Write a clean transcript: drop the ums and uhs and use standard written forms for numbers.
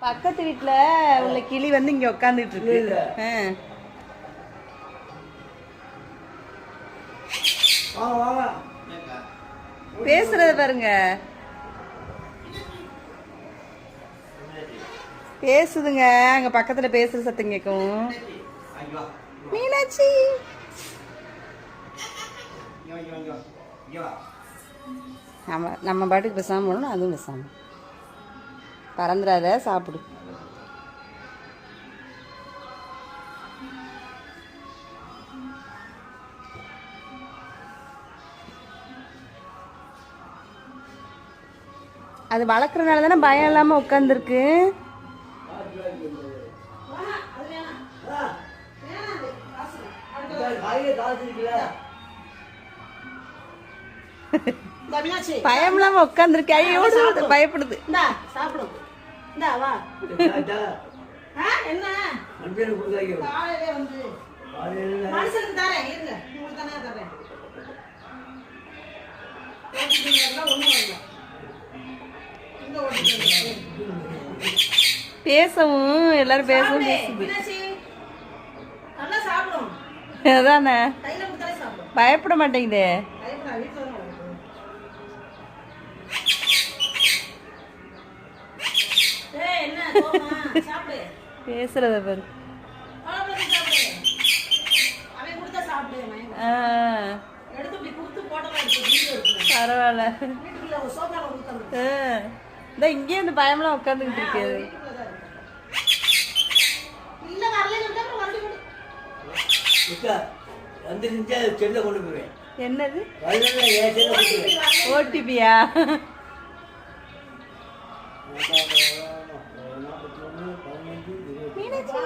பக்கத்து வீட்டுல உள்ள கிளி வந்து இங்க உட்காந்துட்டு இருக்கு. பேசுறத பாருங்க, பேசுதுங்க. அங்க பக்கத்துல பேசுற சத்தம் கேட்கும். மீனாட்சி நம்ம பாட்டுக்கு பேசாம போனோம், அதுவும் பேசாம பறந்துடாத, சாப்பிடு. அது வளர்க்குறதுனால தானே பயம் இல்லாமல் உட்காந்துருக்கு. பயம் இல்லாம உட்காந்துருக்கு. ஐயோடு பயப்படுது. பேசவும் எல்லாரும் பேசவும் பேசுது. அதானே பயப்பட மாட்டேங்குது. பேசுறத பாரு. பரவாயில்ல. இங்கே இந்த பயமெல்லாம் உட்காந்துக்கிட்டு இருக்கு. என்னது ஓடிபியா? மீனாட்சி